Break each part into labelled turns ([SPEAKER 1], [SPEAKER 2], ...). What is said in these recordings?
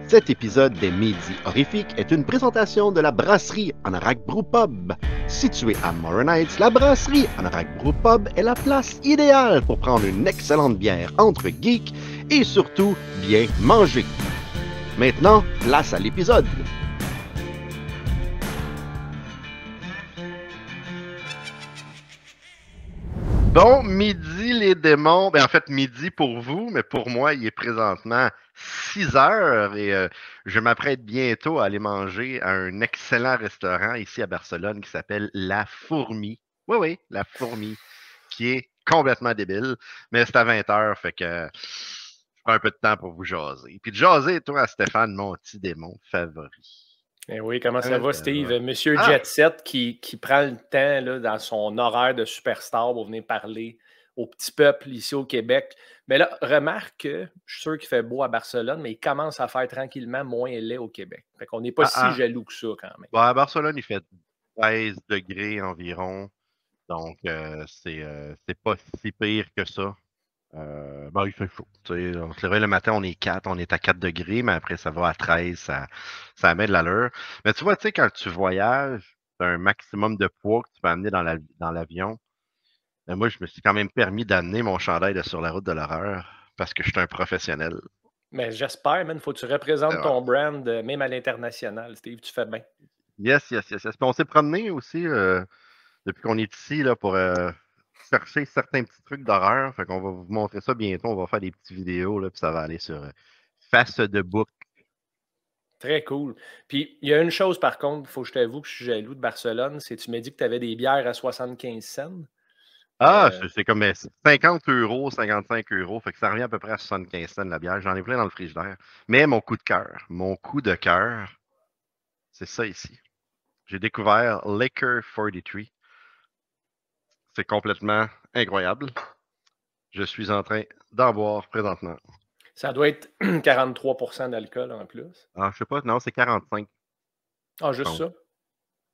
[SPEAKER 1] Cet épisode des Midis Horrifiques est une présentation de la brasserie Anorak Brew Pub. Située à Morin Heights, la brasserie Anorak Brew Pub est la place idéale pour prendre une excellente bière entre geeks et surtout bien manger. Maintenant, place à l'épisode. Bon, midi les démons. Ben, en fait, midi pour vous, mais pour moi, il est présentement 6 heures et je m'apprête bientôt à aller manger à un excellent restaurant ici à Barcelone qui s'appelle La Fourmi. Oui, oui, La Fourmi, qui est complètement débile, mais c'est à 20 heures, fait que je prends un peu de temps pour vous jaser. Puis de jaser, toi, Stéphane, mon petit démon favori.
[SPEAKER 2] Eh oui, comment ça va, Steve? Monsieur Jet Set qui prend le temps là, dans son horaire de superstar pour venir parler au petit peuple ici au Québec. Mais là, remarque que je suis sûr qu'il fait beau à Barcelone, mais il commence à faire tranquillement moins laid au Québec. Fait qu'on n'est pas si jaloux que ça quand même.
[SPEAKER 1] Bon, à Barcelone, il fait 13 degrés environ. Donc, c'est pas si pire que ça. Il fait chaud. On se réveille le matin, on est à 4 degrés, mais après, ça va à 13, ça met de l'allure. Mais tu vois, quand tu voyages, tu as un maximum de poids que tu peux amener dans l'avion. Moi, je me suis quand même permis d'amener mon chandail de Sur la route de l'horreur parce que je suis un professionnel.
[SPEAKER 2] Mais j'espère, man, faut que tu représentes ton brand, même à l'international, Steve, tu fais bien.
[SPEAKER 1] Yes. Puis on s'est promené aussi depuis qu'on est ici là, pour chercher certains petits trucs d'horreur. Fait qu'on va vous montrer ça bientôt. On va faire des petites vidéos, là, puis ça va aller sur Face de Book.
[SPEAKER 2] Très cool. Puis, il y a une chose, par contre, il faut que je t'avoue que je suis jaloux de Barcelone, c'est que tu m'as dit que tu avais des bières à 75 cents.
[SPEAKER 1] C'est comme 50 €, 55 €. Fait que ça revient à peu près à 75 cents la bière. J'en ai plein dans le frigidaire. Mais mon coup de cœur, c'est ça ici. J'ai découvert Liquor 43. C'est complètement incroyable. Je suis en train d'en boire présentement.
[SPEAKER 2] Ça doit être 43 % d'alcool en plus.
[SPEAKER 1] Ah, je sais pas, non, c'est 45.
[SPEAKER 2] Ah, juste ça?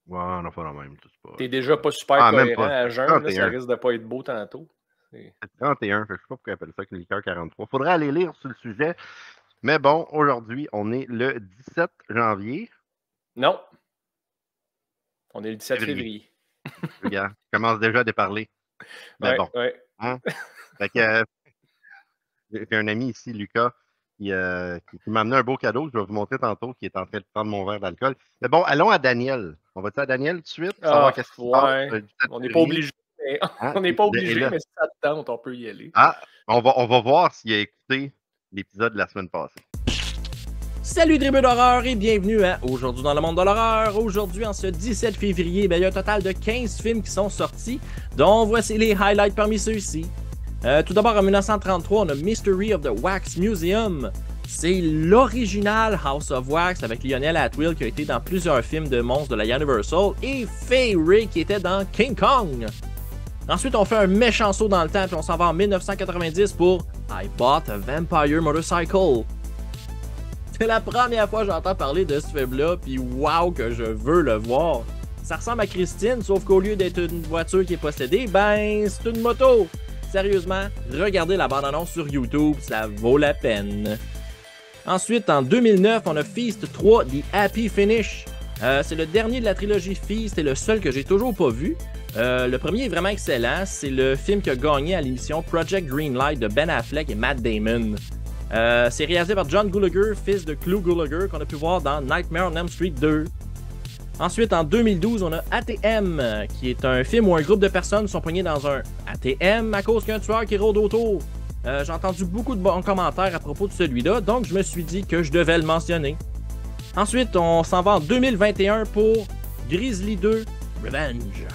[SPEAKER 1] Ouais, on n'a pas la même.
[SPEAKER 2] T'es déjà pas super cohérent à jeun, là, ça risque de pas être beau tantôt.
[SPEAKER 1] C'est 31, je sais pas pourquoi ils appellent ça une liqueur 43. Faudrait aller lire sur le sujet. Mais bon, aujourd'hui, on est le 17 janvier.
[SPEAKER 2] Non. On est le 17 février.
[SPEAKER 1] Regarde, je commence déjà à déparler. Mais bon.
[SPEAKER 2] Ouais.
[SPEAKER 1] Hein? Fait que j'ai un ami ici, Lucas, qui m'a amené un beau cadeau que je vais vous montrer tantôt, qui est en train de prendre mon verre d'alcool. Mais bon, allons à Daniel. On va-tu à Daniel tout de suite?
[SPEAKER 2] Savoir qu'est-ce qui passe, on n'est pas obligé. On n'est pas obligé, mais si ça te tente, on peut y aller.
[SPEAKER 1] On va voir s'il a écouté l'épisode de la semaine passée.
[SPEAKER 3] Salut tribu d'horreur et bienvenue à Aujourd'hui dans le monde de l'horreur. Aujourd'hui, en ce 17 février, il y a un total de 15 films qui sont sortis, dont voici les highlights parmi ceux-ci. Tout d'abord, en 1933, on a Mystery of the Wax Museum. C'est l'original House of Wax avec Lionel Atwill qui a été dans plusieurs films de monstres de la Universal et Fay Wray qui était dans King Kong. Ensuite, on fait un méchant saut dans le temps puis on s'en va en 1990 pour I Bought a Vampire Motorcycle. C'est la première fois que j'entends parler de ce film-là, puis wow que je veux le voir. Ça ressemble à Christine, sauf qu'au lieu d'être une voiture qui est possédée, ben c'est une moto. Sérieusement, regardez la bande-annonce sur YouTube, ça vaut la peine. Ensuite, en 2009, on a Feast 3, The Happy Finish. C'est le dernier de la trilogie Feast et le seul que j'ai toujours pas vu. Le premier est vraiment excellent, c'est le film qui a gagné à l'émission Project Greenlight de Ben Affleck et Matt Damon. C'est réalisé par John Gulager, fils de Clu Gulager, qu'on a pu voir dans Nightmare on Elm Street 2. Ensuite, en 2012, on a ATM, qui est un film où un groupe de personnes sont poignées dans un ATM à cause qu'il y a un tueur qui rôde autour. J'ai entendu beaucoup de bons commentaires à propos de celui-là, donc je me suis dit que je devais le mentionner. Ensuite, on s'en va en 2021 pour Grizzly 2 Revenge.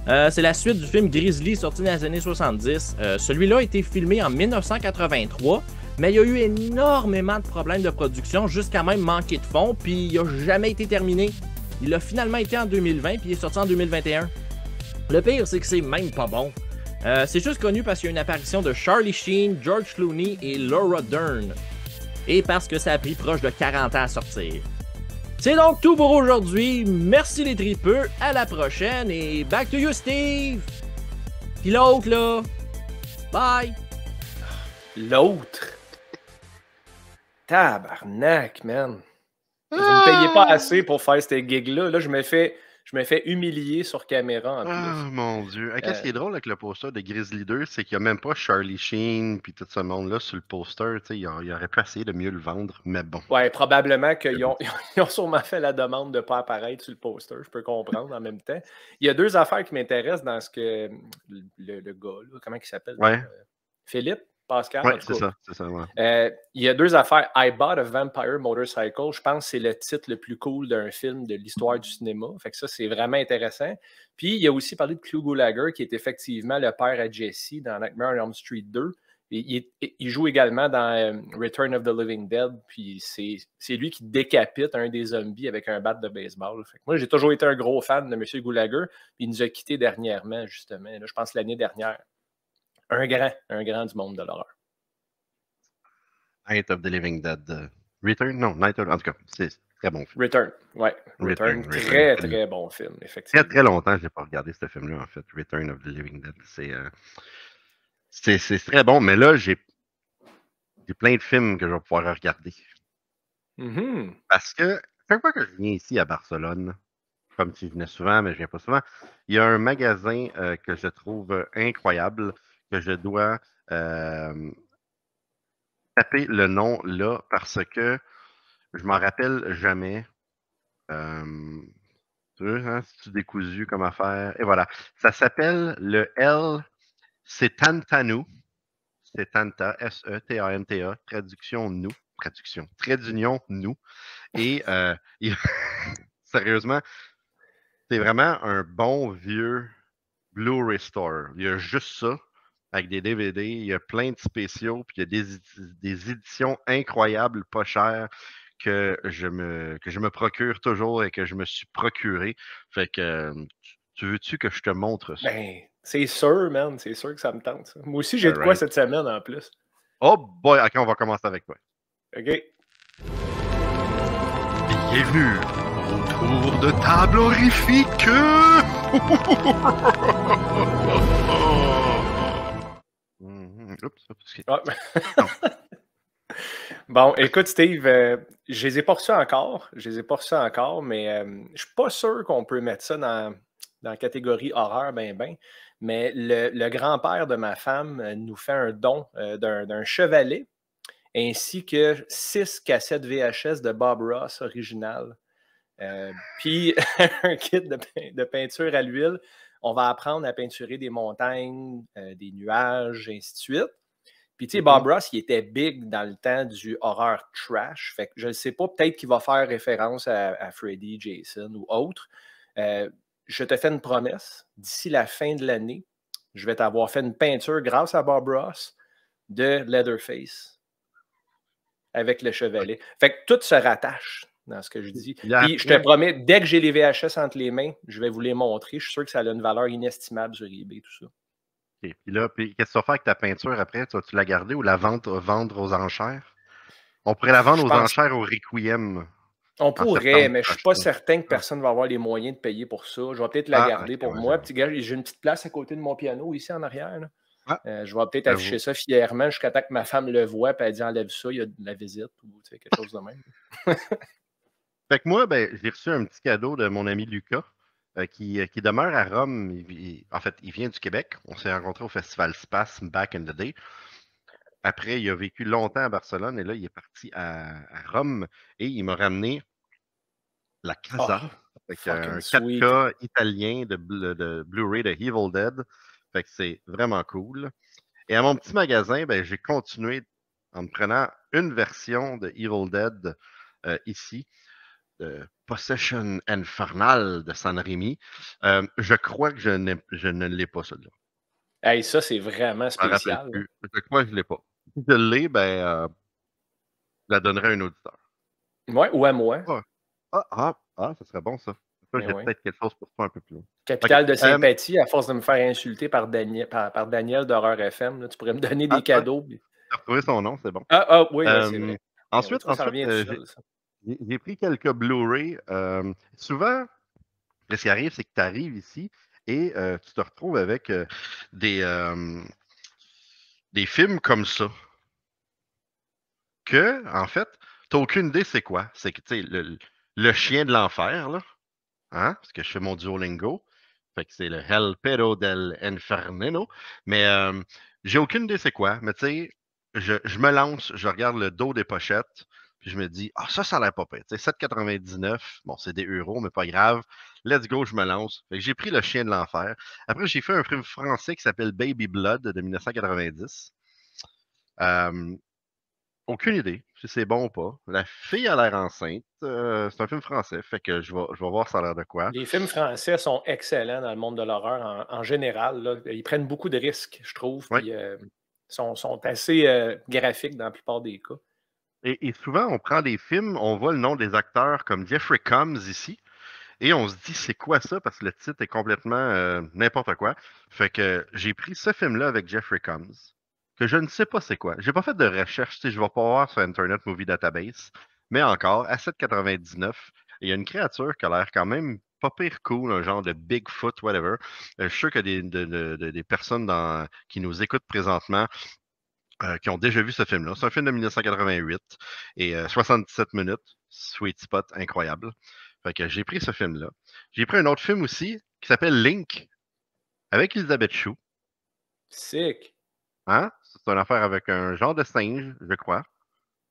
[SPEAKER 3] C'est la suite du film Grizzly sorti dans les années 70. Celui-là a été filmé en 1983, mais il y a eu énormément de problèmes de production, jusqu'à même manquer de fonds, puis il n'a jamais été terminé. Il a finalement été en 2020, puis il est sorti en 2021. Le pire, c'est que c'est même pas bon. C'est juste connu parce qu'il y a une apparition de Charlie Sheen, George Clooney et Laura Dern. Et parce que ça a pris proche de 40 ans à sortir. C'est donc tout pour aujourd'hui. Merci les tripeux, à la prochaine et back to you Steve! Puis l'autre là, bye!
[SPEAKER 2] L'autre? Tabarnak, man. Vous ne me payez pas assez pour faire ces gigs-là. Là, je me fais humilier sur caméra en plus.
[SPEAKER 1] Ah, mon Dieu. Qu'est-ce qui est drôle avec le poster de Grizzly 2, c'est qu'il n'y a même pas Charlie Sheen puis tout ce monde-là sur le poster. Il aurait pu essayer de mieux le vendre, mais bon.
[SPEAKER 2] Ouais, probablement qu'ils ont sûrement fait la demande de ne pas apparaître sur le poster. Je peux comprendre en même temps. Il y a 2 affaires qui m'intéressent dans ce que le gars, là, comment il s'appelle?
[SPEAKER 1] Ouais.
[SPEAKER 2] Philippe? Pascal?
[SPEAKER 1] Ouais, c'est ça, ouais.
[SPEAKER 2] Il y a 2 affaires. I Bought a Vampire Motorcycle. Je pense que c'est le titre le plus cool d'un film de l'histoire du cinéma. Fait que ça, c'est vraiment intéressant. Puis, il a aussi parlé de Clu Gulager, qui est effectivement le père à Jesse dans Nightmare on Elm Street 2. Et il joue également dans Return of the Living Dead. Puis, c'est lui qui décapite un des zombies avec un bat de baseball. Fait que moi, j'ai toujours été un gros fan de M. Gulager. Puis, il nous a quittés dernièrement, justement. Là, je pense l'année dernière. Un grand du monde de l'horreur.
[SPEAKER 1] Night of the Living Dead. Return? Non, Night of... En tout cas, c'est très bon film.
[SPEAKER 2] Return, ouais. Return. Très bon film, effectivement.
[SPEAKER 1] Très longtemps, je n'ai pas regardé ce film-là, en fait. Return of the Living Dead. C'est très bon, mais là, j'ai plein de films que je vais pouvoir regarder.
[SPEAKER 2] Mm-hmm.
[SPEAKER 1] Parce que chaque fois que je viens ici à Barcelone, comme si je venais souvent, mais je ne viens pas souvent, il y a un magasin que je trouve incroyable, que je dois taper le nom là, parce que je m'en rappelle jamais. Tu veux, hein, c'est-tu décousu comme affaire? Et voilà. Ça s'appelle le El Setantanu. Setanta, S-E-T-A-N-T-A, traduction nous. Traduction. Trait d'union nous. Et sérieusement, c'est vraiment un bon vieux Blu-ray Store. Il y a juste ça, avec des DVD. Il y a plein de spéciaux, puis il y a des éditions incroyables, pas chères, que je me procure toujours et que je me suis procuré. Fait que, tu veux-tu que je te montre ça?
[SPEAKER 2] Ben, c'est sûr, man. C'est sûr que ça me tente. Ça. Moi aussi, j'ai de quoi cette semaine en plus.
[SPEAKER 1] Oh boy, ok, on va commencer avec toi.
[SPEAKER 2] OK.
[SPEAKER 1] Bienvenue au tour de table horrifique.
[SPEAKER 2] Oups. Bon, écoute, Steve, je les ai pas reçus encore. Mais je suis pas sûr qu'on peut mettre ça dans la catégorie horreur, mais le grand-père de ma femme nous fait un don d'un chevalet ainsi que 6 cassettes VHS de Bob Ross original. Puis un kit de peinture à l'huile. On va apprendre à peinturer des montagnes, des nuages, ainsi de suite. Puis, tu sais, Bob Ross, il était big dans le temps du horror trash. Fait que je ne sais pas, peut-être qu'il va faire référence à Freddy, Jason ou autre. Je te fais une promesse. D'ici la fin de l'année, je vais t'avoir fait une peinture grâce à Bob Ross de Leatherface avec le chevalet. Fait que tout se rattache dans ce que je dis. Puis, je te promets, dès que j'ai les VHS entre les mains, je vais vous les montrer. Je suis sûr que ça a une valeur inestimable sur eBay, tout ça.
[SPEAKER 1] Okay. Puis là, qu'est-ce que tu vas faire avec ta peinture après? Tu vas-tu la garder ou la vendre aux enchères? On pourrait la vendre aux enchères au Requiem.
[SPEAKER 2] On pourrait, mais je ne suis pas certain que personne va avoir les moyens de payer pour ça. Je vais peut-être la garder pour moi. Petit gars, j'ai une petite place à côté de mon piano ici en arrière. Là. Je vais peut-être afficher ça fièrement jusqu'à temps que ma femme le voit et elle dit enlève ça, il y a de la visite ou quelque chose de même.
[SPEAKER 1] Fait que moi, j'ai reçu un petit cadeau de mon ami Lucas. Qui demeure à Rome. En fait, il vient du Québec. On s'est rencontrés au Festival Spasme back in the day. Après, il a vécu longtemps à Barcelone et là, il est parti à Rome et il m'a ramené la Casa, avec un 4K italien de Blu-ray de Evil Dead. Fait que c'est vraiment cool. Et à mon petit magasin, j'ai continué en me prenant une version de Evil Dead ici. Possession Infernal de San Remi. Je crois que je ne l'ai pas, celui-là.
[SPEAKER 2] Hey, ça, c'est vraiment spécial.
[SPEAKER 1] Je crois que je ne l'ai pas. Si je l'ai, je la donnerai à un auditeur.
[SPEAKER 2] Ouais, ou à moi.
[SPEAKER 1] Ça serait bon, ça. J'ai peut-être quelque chose pour toi un peu plus loin.
[SPEAKER 2] Capital de sympathie, à force de me faire insulter par Daniel d'Horreur FM. Là, tu pourrais me donner des cadeaux.
[SPEAKER 1] Tu as retrouvé son nom, c'est bon.
[SPEAKER 2] Oui, c'est vrai.
[SPEAKER 1] Ensuite, j'ai pris quelques Blu-ray. Souvent, ce qui arrive, c'est que tu arrives ici et tu te retrouves avec des films comme ça que, en fait, tu n'as aucune idée c'est quoi. C'est que, tu sais, le chien de l'enfer, là, hein, parce que je fais mon Duolingo, fait que c'est le El Perro del Infernino, mais j'ai aucune idée c'est quoi, mais tu sais, je me lance, je regarde le dos des pochettes, puis je me dis, ah, ça a l'air pas pire. Tu sais, 7,99, bon, c'est des euros, mais pas grave. Let's go, je me lance. Fait que j'ai pris le chien de l'enfer. Après, j'ai fait un film français qui s'appelle Baby Blood de 1990. Aucune idée si c'est bon ou pas. La fille a l'air enceinte. C'est un film français, fait que je vais voir ça a l'air de quoi.
[SPEAKER 2] Les films français sont excellents dans le monde de l'horreur en général. Là. Ils prennent beaucoup de risques, je trouve,
[SPEAKER 1] Oui.
[SPEAKER 2] puis sont assez graphiques dans la plupart des cas.
[SPEAKER 1] Et souvent, on prend des films, on voit le nom des acteurs comme Jeffrey Combs ici, et on se dit c'est quoi ça parce que le titre est complètement n'importe quoi. Fait que j'ai pris ce film-là avec Jeffrey Combs, que je ne sais pas c'est quoi. J'ai pas fait de recherche, je vais pas voir sur Internet Movie Database, mais encore, à 7,99, il y a une créature qui a l'air quand même pas pire cool, un genre de Bigfoot, whatever. Je suis sûr qu'il y a des personnes qui nous écoutent présentement qui ont déjà vu ce film-là. C'est un film de 1988 et 77 minutes. Sweet spot, incroyable. Fait que j'ai pris ce film-là. J'ai pris un autre film aussi qui s'appelle Link avec Elisabeth Shue.
[SPEAKER 2] Sick.
[SPEAKER 1] Hein? C'est une affaire avec un genre de singe, je crois.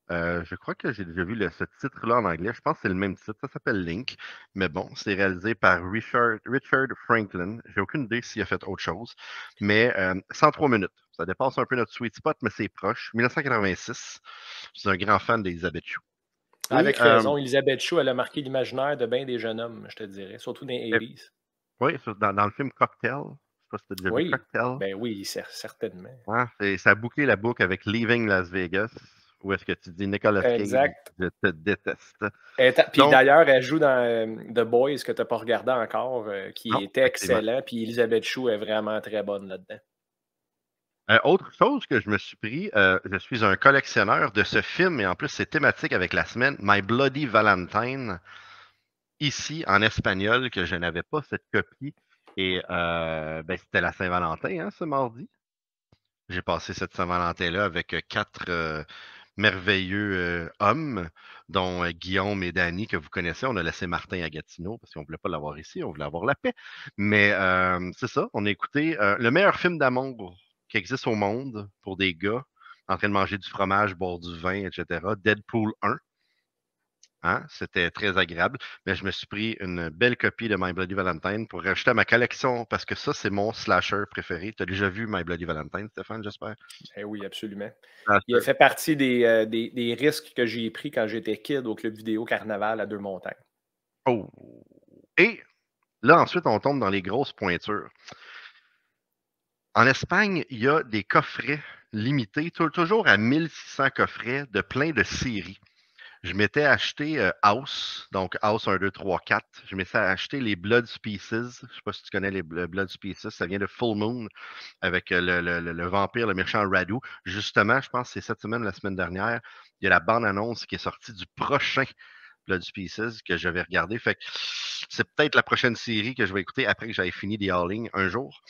[SPEAKER 1] Je crois que j'ai déjà vu ce titre-là en anglais. Je pense que c'est le même titre. Ça s'appelle Link. Mais bon, c'est réalisé par Richard Franklin. J'ai aucune idée s'il a fait autre chose. Mais 103 minutes. Ça dépasse un peu notre sweet spot, mais c'est proche. 1986. Je suis un grand fan d'Elisabeth Shue.
[SPEAKER 2] Avec raison, Elisabeth Shue, elle a marqué l'imaginaire de bien des jeunes hommes, je te dirais, surtout dans les 80s.
[SPEAKER 1] Oui, dans le film Cocktail. Je sais pas si tu as déjà vu Cocktail.
[SPEAKER 2] Ben oui, certainement.
[SPEAKER 1] Hein, ça a bouclé la boucle avec Leaving Las Vegas. Où est-ce que tu dis Nicolas Cage, je te déteste.
[SPEAKER 2] Puis d'ailleurs, elle joue dans The Boys que tu n'as pas regardé encore, qui était excellent. Puis Elisabeth Shue est vraiment très bonne là-dedans.
[SPEAKER 1] Autre chose que je me suis pris, je suis un collectionneur de ce film, et en plus c'est thématique avec la semaine, My Bloody Valentine, ici en espagnol, que je n'avais pas cette copie. Et c'était la Saint-Valentin, hein, ce mardi. J'ai passé cette Saint-Valentin-là avec 4 merveilleux hommes, dont Guillaume et Danny, que vous connaissez. On a laissé Martin à Gatineau parce qu'on ne voulait pas l'avoir ici, on voulait avoir la paix. Mais c'est ça, on a écouté le meilleur film d'amour qui existe au monde pour des gars en train de manger du fromage, boire du vin, etc. Deadpool 1. Hein? C'était très agréable. Mais je me suis pris une belle copie de My Bloody Valentine pour rajouter à ma collection parce que ça, c'est mon slasher préféré. Tu as déjà vu My Bloody Valentine, Stéphane, j'espère?
[SPEAKER 2] Eh oui, absolument. Il a fait partie des risques que j'ai pris quand j'étais kid au club vidéo Carnaval à Deux-Montagnes.
[SPEAKER 1] Oh! Et là, ensuite, on tombe dans les grosses pointures. En Espagne, il y a des coffrets limités, toujours à 1600 coffrets de plein de séries. Je m'étais acheté House, donc House 1, 2, 3, 4. Je m'étais acheté les Blood Species. Je ne sais pas si tu connais les Blood Species. Ça vient de Full Moon avec le vampire, le méchant Radu. Justement, je pense que c'est cette semaine, la semaine dernière, il y a la bande-annonce qui est sortie du prochain Blood Species que je vais regarder. Fait que c'est peut-être la prochaine série que je vais écouter après que j'aille fini The Howling un jour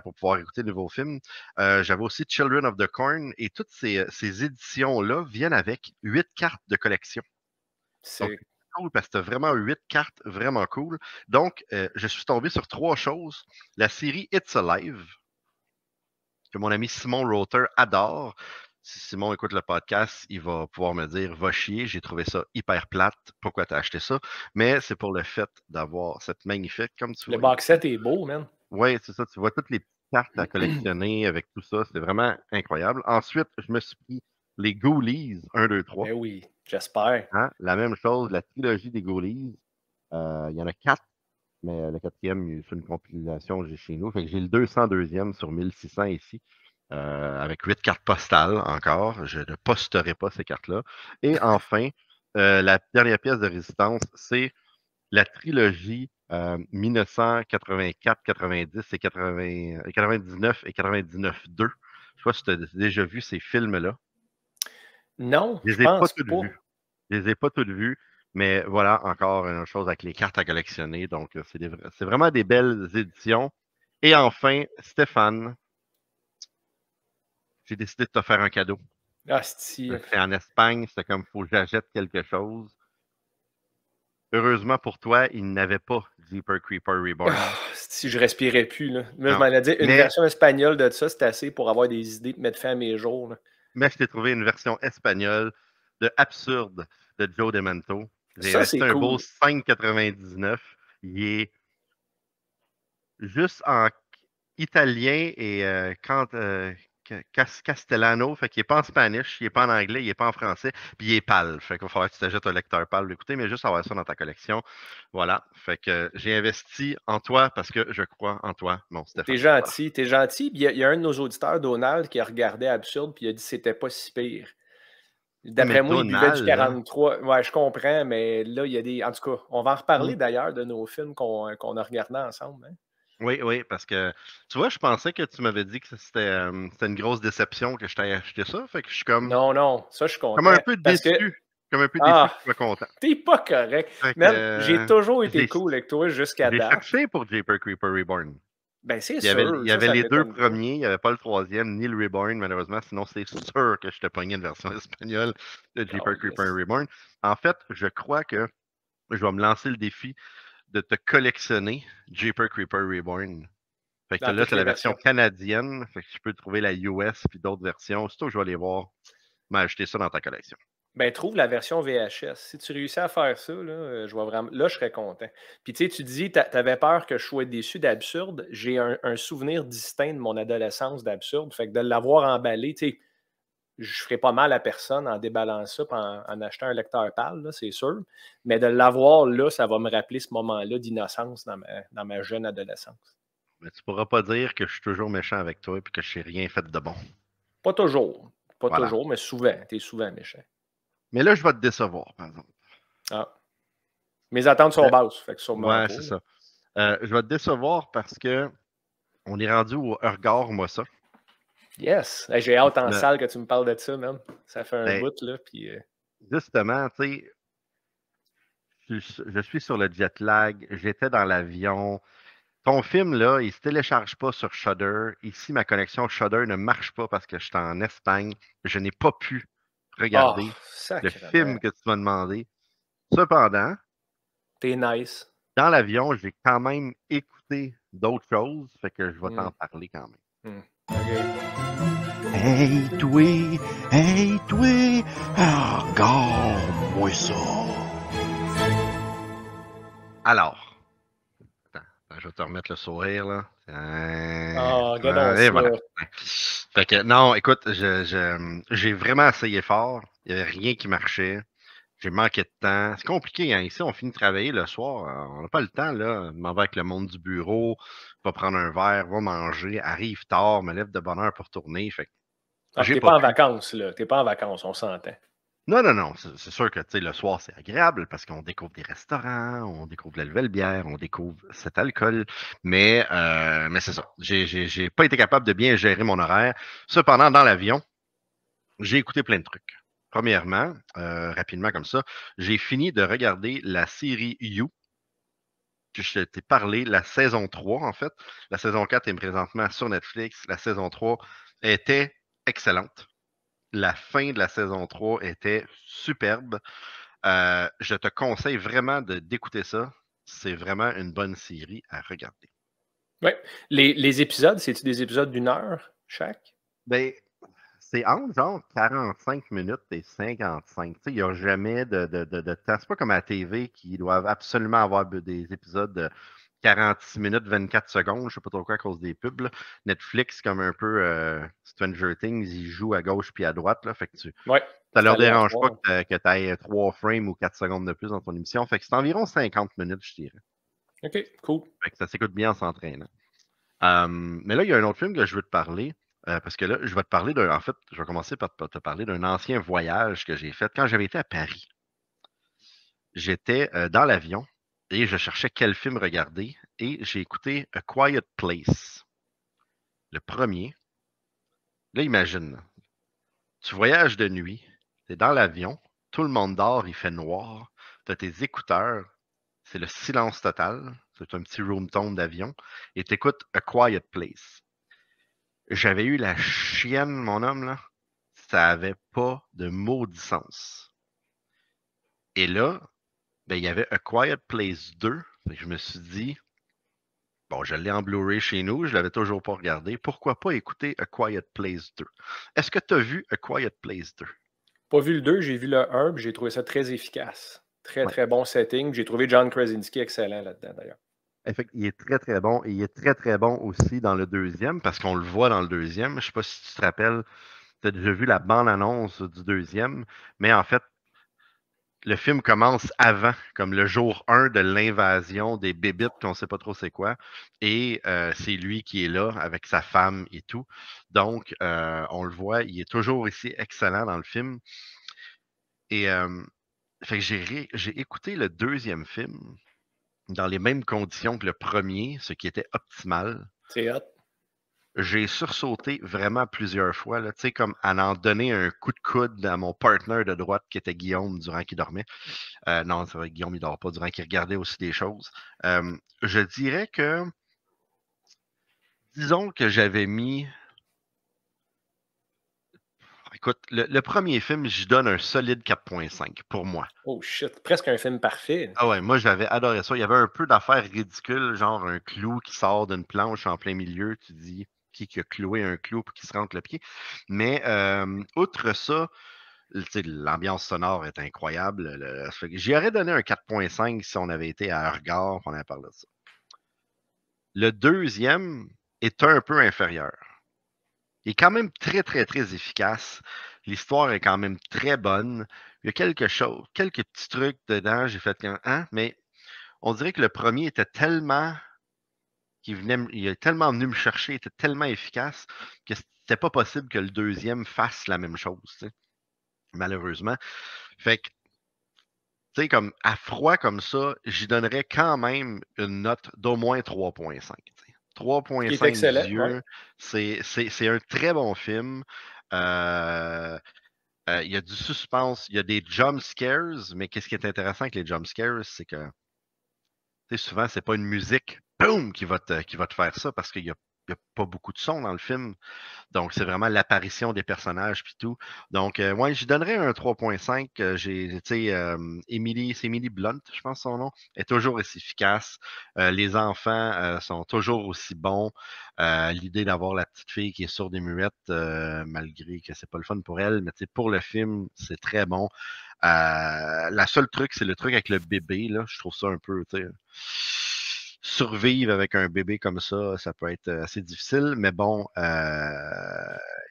[SPEAKER 1] pour pouvoir écouter le nouveau film. J'avais aussi Children of the Corn et toutes ces éditions-là viennent avec 8 cartes de collection. C'est cool parce que tu as vraiment 8 cartes vraiment cool. Donc, je suis tombé sur 3 choses. La série It's Alive, que mon ami Simon Rother adore. Si Simon écoute le podcast, il va pouvoir me dire « Va chier, j'ai trouvé ça hyper plate, pourquoi tu as acheté ça? » Mais c'est pour le fait d'avoir cette magnifique, comme tu vois.
[SPEAKER 2] Le box set est beau, man.
[SPEAKER 1] Oui, c'est ça. Tu vois toutes les petites cartes à collectionner avec tout ça. C'est vraiment incroyable. Ensuite, je me suis pris les Ghoulies 1, 2, 3.
[SPEAKER 2] Eh oui, j'espère.
[SPEAKER 1] Hein? La même chose, la trilogie des Ghoulies. Il y en a 4, mais le 4e, c'est une compilation que j'ai chez nous. Fait que j'ai le 202e sur 1600 ici. Avec 8 cartes postales encore. Je ne posterai pas ces cartes-là. Et enfin, la dernière pièce de résistance, c'est la trilogie 1984, 90 et 99 et 99-2. Je ne sais pas si tu as déjà vu ces films-là.
[SPEAKER 2] Non,
[SPEAKER 1] je les ai pas toutes vues, mais voilà, encore une chose avec les cartes à collectionner. Donc, c'est vraiment des belles éditions. Et enfin, Stéphane, j'ai décidé de te faire un cadeau.
[SPEAKER 2] Ah, c'est
[SPEAKER 1] en Espagne, c'était comme, faut que j'achète quelque chose. Heureusement pour toi, il n'avait pas Jeepers Creepers Reborn.
[SPEAKER 2] Si je respirais plus, là. Là, je m'en ai dit, une version espagnole de ça, c'est assez pour avoir des idées de mettre fin à mes jours. Là.
[SPEAKER 1] Mais je t'ai trouvé une version espagnole de Absurde de Joe Demento. J'ai investi un beau 5,99. Il est juste en italien et castellano, fait qu'il n'est pas en spanish, il n'est pas en anglais, il n'est pas en français, puis il est pâle. Fait qu'il va falloir que tu t'achètes un lecteur pâle d'écouter, mais juste avoir ça dans ta collection. Voilà. Fait que j'ai investi en toi parce que je crois en toi, mon Stéphane.
[SPEAKER 2] T'es gentil. Il y a un de nos auditeurs, Donald, qui a regardé Absurde, puis il a dit que c'était pas si pire. D'après moi, il buvait du 43. Ouais, je comprends, mais là, il y a des. En tout cas, on va en reparler d'ailleurs de nos films qu'on a regardés ensemble. Hein?
[SPEAKER 1] Oui, parce que tu vois, je pensais que tu m'avais dit que c'était une grosse déception que je t'ai acheté ça. Fait que je suis comme.
[SPEAKER 2] Non, ça, je suis content.
[SPEAKER 1] Comme un peu déçu. Comme un peu déçu, je suis pas content.
[SPEAKER 2] T'es pas correct. Même, j'ai toujours été cool avec toi jusqu'à date.
[SPEAKER 1] J'ai cherché pour Jeepers Creepers Reborn.
[SPEAKER 2] Ben, c'est sûr.
[SPEAKER 1] Il y avait les deux premiers, il n'y avait pas le troisième, ni le Reborn, malheureusement. Sinon, c'est sûr que je te pognais une version espagnole de Jeepers Creepers Reborn. En fait, je crois que je vais me lancer le défi de te collectionner Jeepers Creepers Reborn. Fait que là, c'est la version canadienne. Fait que je peux trouver la US puis d'autres versions. Surtout que je vais aller voir, m'acheter ça dans ta collection.
[SPEAKER 2] Ben, trouve la version VHS. Si tu réussis à faire ça, là, je serais content. Puis tu sais, tu dis, tu avais peur que je sois déçu d'Absurde. J'ai un souvenir distinct de mon adolescence d'Absurde. Fait que de l'avoir emballé, tu sais, je ferai pas mal à personne en déballant ça en achetant un lecteur pâle, c'est sûr. Mais de l'avoir là, ça va me rappeler ce moment-là d'innocence dans ma jeune adolescence.
[SPEAKER 1] Mais tu pourras pas dire que je suis toujours méchant avec toi et que je n'ai rien fait de bon.
[SPEAKER 2] Pas toujours. Pas toujours, mais souvent. Tu es souvent méchant.
[SPEAKER 1] Mais là, je vais te décevoir, par exemple.
[SPEAKER 2] Ah. Mes attentes sont basses. Fait que
[SPEAKER 1] ouais, c'est ça. Je vais te décevoir parce que on est rendu au Regarde-moi ça.
[SPEAKER 2] Yes! J'ai hâte en salle que tu me parles de ça, même. Ça fait un bout, là. Puis,
[SPEAKER 1] justement, tu sais, je suis sur le jet lag, j'étais dans l'avion. Ton film, là, il ne se télécharge pas sur Shudder. Ici, ma connexion Shudder ne marche pas parce que je suis en Espagne. Je n'ai pas pu regarder le film que tu m'as demandé. Cependant,
[SPEAKER 2] t'es nice.
[SPEAKER 1] Dans l'avion, j'ai quand même écouté d'autres choses, fait que je vais t'en parler quand même.
[SPEAKER 4] Hey toi, regarde-moi ça.
[SPEAKER 1] Alors, attends, je vais te remettre le sourire, là.
[SPEAKER 2] Regarde
[SPEAKER 1] voilà. Fait que, non, écoute, j'ai vraiment essayé fort. Il n'y avait rien qui marchait. J'ai manqué de temps. C'est compliqué, hein. Ici, on finit de travailler le soir. On n'a pas le temps, là. Je m'en vais avec le monde du bureau, va prendre un verre, va manger, arrive tard, me lève de bonne heure pour tourner. Fait que
[SPEAKER 2] t'es pas en vacances, là. T'es pas en vacances, on s'entend.
[SPEAKER 1] Non. C'est sûr que le soir, c'est agréable parce qu'on découvre des restaurants, on découvre la nouvelle bière, on découvre cet alcool. Mais c'est ça. J'ai pas été capable de bien gérer mon horaire. Cependant, dans l'avion, j'ai écouté plein de trucs. Premièrement, rapidement comme ça, j'ai fini de regarder la série You. Je t'ai parlé, la saison 3, en fait. La saison 4 est présentement sur Netflix. La saison 3 était excellente. La fin de la saison 3 était superbe. Je te conseille vraiment d'écouter ça. C'est vraiment une bonne série à regarder.
[SPEAKER 2] Oui. Les épisodes, c'est-tu des épisodes d'1 heure chaque?
[SPEAKER 1] Ben, c'est entre genre 45 minutes et 55. Il n'y a jamais de temps. C'est pas comme à la TV qui doivent absolument avoir des épisodes de 46 minutes, 24 secondes. Je ne sais pas trop quoi à cause des pubs. Là. Netflix, comme un peu Stranger Things, ils jouent à gauche puis à droite. Là, fait que ça leur dérange pas que tu aies 3 frames ou 4 secondes de plus dans ton émission. Fait que c'est environ 50 minutes, je dirais.
[SPEAKER 2] OK, cool.
[SPEAKER 1] Fait que ça s'écoute bien en s'entraînant. Mais là, il y a un autre film que je veux te parler. Parce que là, je vais te parler d'un. En fait, je vais commencer par te parler d'un ancien voyage que j'ai fait quand j'avais été à Paris. J'étais dans l'avion et je cherchais quel film regarder et j'ai écouté A Quiet Place. Le premier. Là, imagine. Tu voyages de nuit, tu es dans l'avion, tout le monde dort, il fait noir, tu as tes écouteurs, c'est le silence total, c'est un petit room tone d'avion et tu écoutes A Quiet Place. J'avais eu la chienne, mon homme, là. ça avait pas de maudit sens. Et là, ben, il y avait A Quiet Place 2. Fait que je me suis dit, bon, je l'ai en Blu-ray chez nous, je l'avais toujours pas regardé. Pourquoi pas écouter A Quiet Place 2? Est-ce que tu as vu A Quiet Place 2?
[SPEAKER 2] Pas vu le 2, j'ai vu le 1, j'ai trouvé ça très efficace. Très, très bon setting. J'ai trouvé John Krasinski excellent là-dedans, d'ailleurs.
[SPEAKER 1] Il est très, très bon. Et il est très, très bon aussi dans le deuxième, parce qu'on le voit dans le deuxième. Je ne sais pas si tu te rappelles, tu as déjà vu la bande-annonce du deuxième, mais en fait, le film commence avant, comme le jour 1 de l'invasion des bébites, puis on ne sait pas trop c'est quoi. Et c'est lui qui est là avec sa femme et tout. Donc, on le voit, il est toujours aussi excellent dans le film. Et fait que j'ai écouté le deuxième film dans les mêmes conditions que le premier, ce qui était optimal.
[SPEAKER 2] C'est hot.
[SPEAKER 1] J'ai sursauté vraiment plusieurs fois, là, comme à en donner un coup de coude à mon partner de droite qui était Guillaume durant qu'il dormait. Non, c'est vrai, Guillaume, il ne dort pas durant qu'il regardait aussi des choses. Je dirais que, disons que j'avais mis. Écoute, le premier film, je donne un solide 4.5 pour moi.
[SPEAKER 2] Oh shit, presque un film parfait.
[SPEAKER 1] Ah ouais, moi j'avais adoré ça. Il y avait un peu d'affaires ridicules, genre un clou qui sort d'une planche en plein milieu. Tu dis qui a cloué un clou pour qu'il se rentre le pied. Mais outre ça, l'ambiance sonore est incroyable. J'y aurais donné un 4.5 si on avait été à Regard, on avait parlé de ça. Le deuxième est un peu inférieur. Il est quand même très, très, très efficace. L'histoire est quand même très bonne. Il y a quelques petits trucs dedans. J'ai fait un mais on dirait que le premier était tellement. Il est tellement venu me chercher, il était tellement efficace que c'était pas possible que le deuxième fasse la même chose, tu sais, malheureusement. Fait que, tu sais, comme à froid comme ça, j'y donnerais quand même une note d'au moins 3.5. 3.5 yeux, c'est un très bon film. Il y a du suspense, il y a des jump scares, mais qu'est-ce qui est intéressant avec les jump scares, c'est que souvent, c'est pas une musique boum qui va te faire ça parce qu'il n'y a pas beaucoup de son dans le film. Donc, c'est vraiment l'apparition des personnages puis tout. Donc, ouais, j'y donnerais un 3.5. C'est Emily Blunt, je pense son nom, est toujours aussi efficace. Les enfants sont toujours aussi bons. L'idée d'avoir la petite fille qui est sourde et muette, malgré que c'est pas le fun pour elle, mais pour le film, c'est très bon. La seule truc, c'est le truc avec le bébé, là. Je trouve ça un peu, survivre avec un bébé comme ça peut être assez difficile. Mais bon,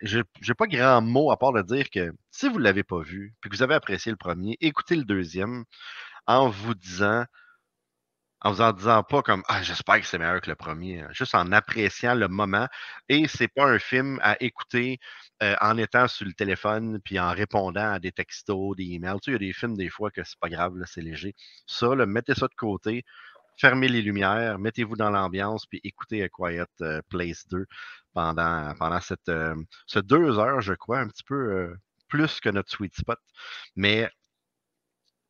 [SPEAKER 1] j'ai pas grand mot à part de dire que si vous l'avez pas vu, puis que vous avez apprécié le premier, écoutez le deuxième en vous disant pas comme j'espère que c'est meilleur que le premier, juste en appréciant le moment. Et c'est pas un film à écouter en étant sur le téléphone puis en répondant à des textos, des emails. Il y a des films des fois que c'est pas grave, là, c'est léger. Ça, là, mettez ça de côté, fermez les lumières, mettez-vous dans l'ambiance puis écoutez A Quiet Place 2 pendant ce 2 heures, je crois, un petit peu plus que notre sweet spot. Mais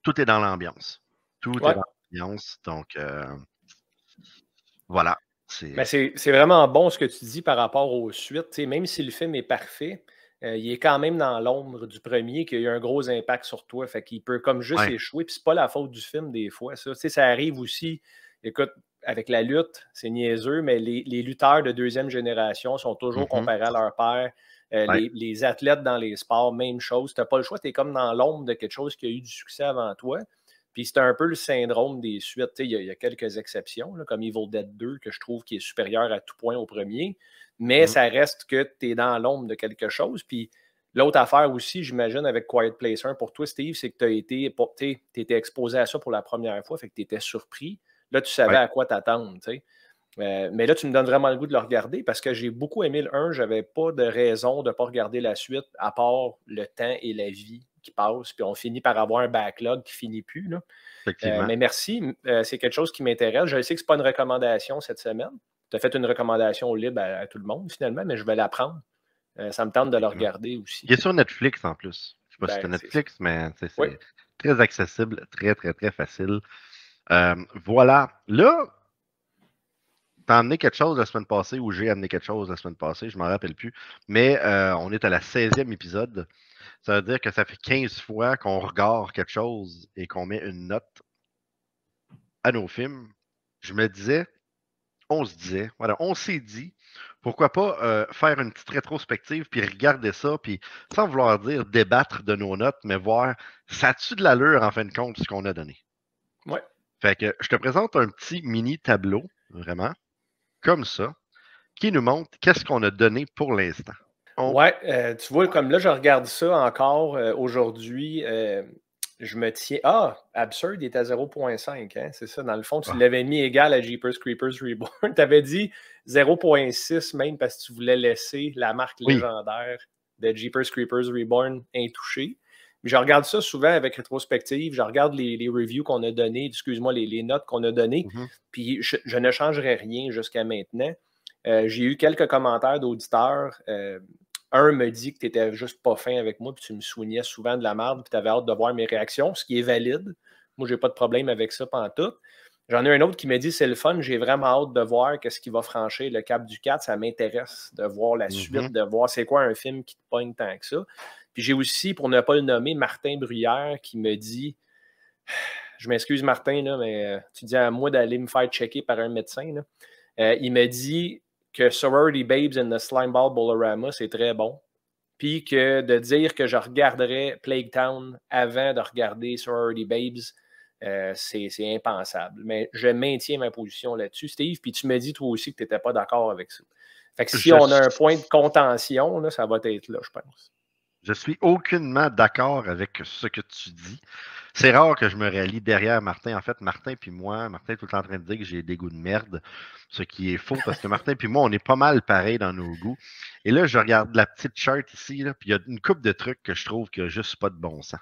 [SPEAKER 1] tout est dans l'ambiance. Tout est dans l'ambiance. Donc, voilà.
[SPEAKER 2] C'est vraiment bon ce que tu dis par rapport aux suites. T'sais, même si le film est parfait, il est quand même dans l'ombre du premier qui a eu un gros impact sur toi. Fait qu'il peut comme juste échouer. Puis c'est pas la faute du film des fois. Ça arrive aussi. Écoute, avec la lutte, c'est niaiseux, mais les lutteurs de deuxième génération sont toujours comparés à leur père. Les athlètes dans les sports, même chose. Tu n'as pas le choix, tu es comme dans l'ombre de quelque chose qui a eu du succès avant toi. Puis c'est un peu le syndrome des suites. Il y a quelques exceptions, là, comme Evil Dead 2, que je trouve qui est supérieur à tout point au premier. Mais ça reste que tu es dans l'ombre de quelque chose. Puis l'autre affaire aussi, j'imagine, avec Quiet Place 1 pour toi, Steve, c'est que tu étais exposé à ça pour la première fois, fait que tu étais surpris. Là, tu savais à quoi t'attendre. Mais là, tu me donnes vraiment le goût de le regarder parce que j'ai beaucoup aimé le 1. Je n'avais pas de raison de ne pas regarder la suite à part le temps et la vie qui passent. Puis on finit par avoir un backlog qui ne finit plus. Là. Mais merci. C'est quelque chose qui m'intéresse. Je sais que ce n'est pas une recommandation cette semaine. Tu as fait une recommandation libre à tout le monde finalement, mais je vais la prendre. Ça me tente de le regarder aussi.
[SPEAKER 1] Il est sur Netflix en plus. Je ne sais pas si c'est Netflix, mais c'est très accessible, très, très, très facile. Voilà. Là, t'as amené quelque chose la semaine passée ou j'ai amené quelque chose la semaine passée, je m'en rappelle plus. Mais on est à la 16e épisode. Ça veut dire que ça fait 15 fois qu'on regarde quelque chose et qu'on met une note à nos films. On se disait, voilà, on s'est dit, pourquoi pas faire une petite rétrospective, puis regarder ça, puis sans vouloir dire débattre de nos notes, mais voir, ça a-tu de l'allure en fin de compte ce qu'on a donné?
[SPEAKER 2] Ouais.
[SPEAKER 1] Fait que je te présente un petit mini tableau, vraiment, comme ça, qui nous montre qu'est-ce qu'on a donné pour l'instant.
[SPEAKER 2] Ouais, tu vois, comme là, je regarde ça encore aujourd'hui. Je me tiens. Ah, Absurd, il est à 0.5. Hein? C'est ça. Dans le fond, tu l'avais mis égal à Jeepers Creepers Reborn. Tu avais dit 0.6 même parce que tu voulais laisser la marque légendaire de Jeepers Creepers Reborn intouchée. Je regarde ça souvent avec rétrospective. Je regarde les reviews qu'on a données, excuse-moi, les notes qu'on a données. Puis je ne changerai rien jusqu'à maintenant. J'ai eu quelques commentaires d'auditeurs. Un me dit que tu n'étais juste pas fin avec moi, puis tu me soignais souvent de la merde, puis tu avais hâte de voir mes réactions, ce qui est valide. Moi, j'ai pas de problème avec ça pantoute. J'en ai un autre qui me dit c'est le fun, j'ai vraiment hâte de voir qu'est-ce qui va franchir le cap du 4. Ça m'intéresse de voir la suite, de voir c'est quoi un film qui te pogne tant que ça. Puis j'ai aussi, pour ne pas le nommer, Martin Bruyère qui me dit je m'excuse Martin, là, mais tu dis à moi d'aller me faire checker par un médecin. Là. Il me dit que Sorority Babes and the Slimeball Bolorama, c'est très bon. Puis que de dire que je regarderais Plague Town avant de regarder Sorority Babes, c'est impensable. Mais je maintiens ma position là-dessus, Steve. Puis tu me dis toi aussi que tu n'étais pas d'accord avec ça. Fait que si on a un point de contention, là, ça va être là, je pense.
[SPEAKER 1] Je suis aucunement d'accord avec ce que tu dis. C'est rare que je me rallie derrière Martin. En fait, Martin puis moi, Martin est tout le temps en train de dire que j'ai des goûts de merde, ce qui est faux parce que Martin puis moi, on est pas mal pareil dans nos goûts. Et là, je regarde la petite chart ici, là, puis il y a une couple de trucs que je trouve qu'il n'y a juste pas de bon sens.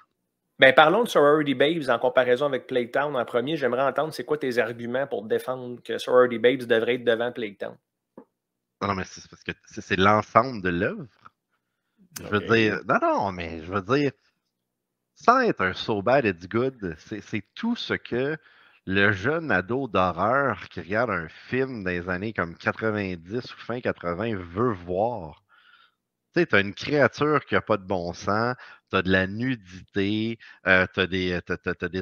[SPEAKER 2] Ben, parlons de Sorority Babes en comparaison avec Plague Town en premier. J'aimerais entendre c'est quoi tes arguments pour défendre que Sorority Babes devrait être devant Plague Town.
[SPEAKER 1] Non, mais c'est parce que c'est l'ensemble de l'œuvre. Je veux dire, non, mais je veux dire, sans être un so bad it's good, c'est tout ce que le jeune ado d'horreur qui regarde un film des années comme 90 ou fin 80 veut voir. Tu sais, t'as une créature qui n'a pas de bon sens, t'as de la nudité, t'as des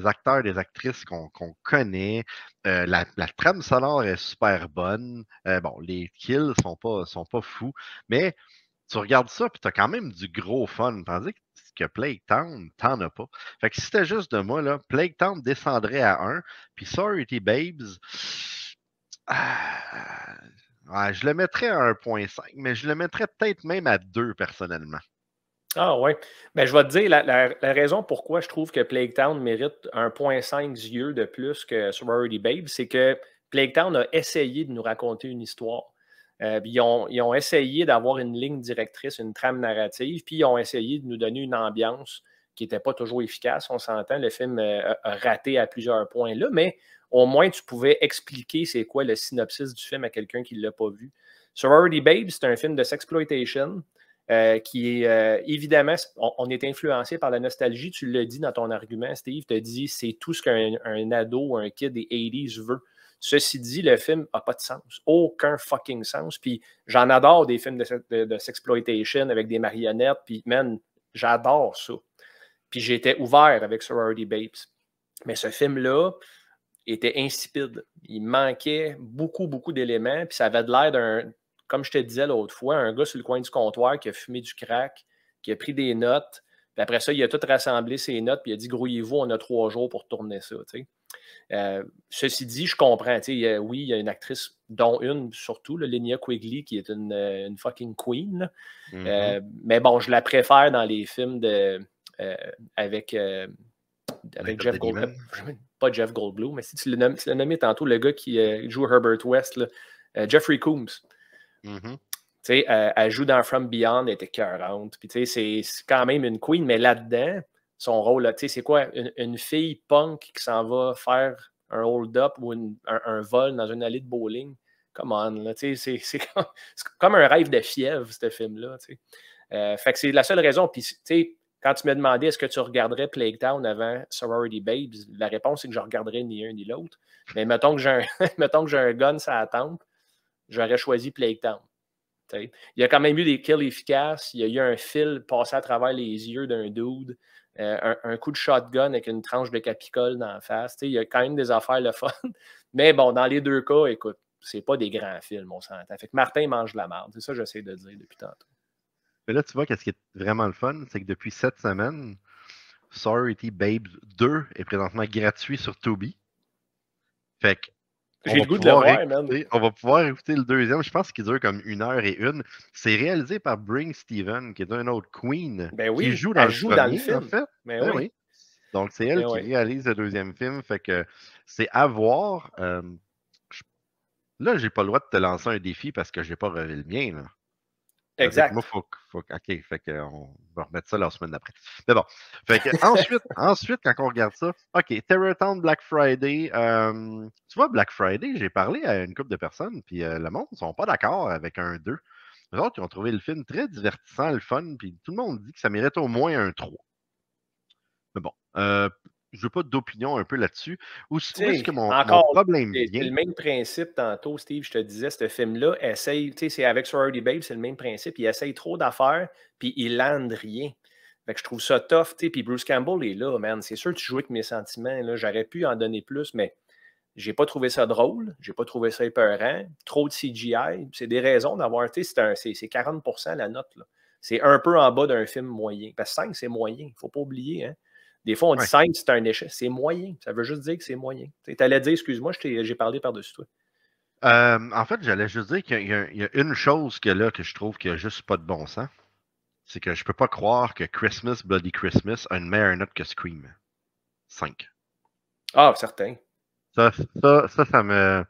[SPEAKER 1] acteurs, des actrices qu'on connaît, la trame sonore est super bonne, bon, les kills sont pas fous, mais tu regardes ça, puis tu as quand même du gros fun. Tandis que Plague Town, t'en as pas. Fait que si c'était juste de moi, là, Plague Town descendrait à 1, puis Sorority Babes, ouais, je le mettrais à 1.5, mais je le mettrais peut-être même à 2 personnellement.
[SPEAKER 2] Ah ouais. Ben, je vais te dire la raison pourquoi je trouve que Plague Town mérite 1.5 yeux de plus que Sorority Babes, c'est que Plague Town a essayé de nous raconter une histoire. Ils ont essayé d'avoir une ligne directrice, une trame narrative, puis ils ont essayé de nous donner une ambiance qui n'était pas toujours efficace. On s'entend, le film a raté à plusieurs points là, mais au moins tu pouvais expliquer c'est quoi le synopsis du film à quelqu'un qui ne l'a pas vu. Sorority Babes, c'est un film de sexploitation qui est évidemment, on est influencé par la nostalgie. Tu l'as dit dans ton argument, Steve, tu as dit c'est tout ce qu'un ado ou un kid des 80s veut. Ceci dit, le film n'a pas de sens. Aucun fucking sens. Puis j'en adore des films de sexploitation avec des marionnettes. Puis, man, j'adore ça. Puis j'étais ouvert avec Sorority Babes. Mais ce film-là était insipide. Il manquait beaucoup, beaucoup d'éléments. Puis ça avait de l'air d'un, comme je te disais l'autre fois, un gars sur le coin du comptoir qui a fumé du crack, qui a pris des notes. Puis après ça, il a tout rassemblé ses notes. Puis il a dit, grouillez-vous, on a 3 jours pour tourner ça. Tu sais. Ceci dit, je comprends. Oui, il y a une actrice, dont une surtout, Linnea Quigley, qui est une fucking queen. Mais bon, je la préfère dans les films avec Jeff Goldblum. Pas Jeff Goldblum, mais si tu l'as nommé tantôt, le gars qui joue Herbert West, là, Jeffrey Combs. Elle joue dans From Beyond, elle était écœurante. Puis c'est quand même une queen, mais là-dedans, son rôle, c'est quoi? Une fille punk qui s'en va faire un hold-up ou un vol dans une allée de bowling. Come on, là, c'est comme un rêve de fièvre, ce film-là. Fait que c'est la seule raison. Puis, quand tu me demandais est-ce que tu regarderais Plague Town avant Sorority Babes, la réponse, c'est que je regarderais ni un ni l'autre. Mais mettons que j'ai un gun sur la tempe, j'aurais choisi Plague Town. Il y a quand même eu des kills efficaces. Il y a eu un fil passé à travers les yeux d'un dude. Un coup de shotgun avec une tranche de capicole dans la face. Il y a quand même des affaires le fun. Mais bon, dans les deux cas, écoute, c'est pas des grands films, on s'entend. Fait que Martin mange de la merde. C'est ça que j'essaie de dire depuis tantôt.
[SPEAKER 1] Mais là, tu vois, qu'est-ce qui est vraiment le fun, c'est que depuis 7 semaines, Sorority Babes 2 est présentement gratuit sur Tubi. Fait que
[SPEAKER 2] j'ai le goût de le voir, man.
[SPEAKER 1] On va pouvoir écouter le deuxième. Je pense qu'il dure comme 1h01. C'est réalisé par Bring Steven, qui est un autre Queen.
[SPEAKER 2] Ben oui,
[SPEAKER 1] qui joue dans le film. En fait.
[SPEAKER 2] Ben oui.
[SPEAKER 1] Donc, c'est elle qui réalise le deuxième film. Fait que c'est à voir. Là, j'ai pas le droit de te lancer un défi parce que j'ai pas revu le mien. Là.
[SPEAKER 2] Exact.
[SPEAKER 1] Moi, OK, fait qu'on va remettre ça la semaine d'après. Mais bon. Fait que, ensuite, quand on regarde ça, OK, Terror Town Black Friday. Tu vois, Black Friday, j'ai parlé à une couple de personnes, puis le monde ne sont pas d'accord avec un 2. Les autres, ils ont trouvé le film très divertissant, le fun, puis tout le monde dit que ça mérite au moins un 3. Mais bon, je veux pas d'opinion un peu là-dessus. Où est-ce que mon problème vient?
[SPEAKER 2] C'est le même principe tantôt, Steve, je te disais, ce film-là, essaye, tu sais, c'est avec Sorority Babe, c'est le même principe, il essaye trop d'affaires, puis il lande rien. Fait que je trouve ça tough, tu sais, puis Bruce Campbell est là, man. C'est sûr que tu joues avec mes sentiments, là. J'aurais pu en donner plus, mais j'ai pas trouvé ça drôle, j'ai pas trouvé ça épeurant, trop de CGI, c'est des raisons d'avoir, tu sais, c'est 40% la note, là. C'est un peu en bas d'un film moyen, parce que 5, c'est moyen, faut pas oublier, hein. Des fois, on dit 5, c'est un échec. C'est moyen. Ça veut juste dire que c'est moyen. Tu allais dire, excuse-moi, j'ai parlé par-dessus toi.
[SPEAKER 1] En fait, j'allais juste dire qu'il y a une chose que je trouve qu'il n'y a juste pas de bon sens. C'est que je peux pas croire que Christmas, Bloody Christmas a une meilleure note que Scream. 5.
[SPEAKER 2] Ah, certain.
[SPEAKER 1] Ça me...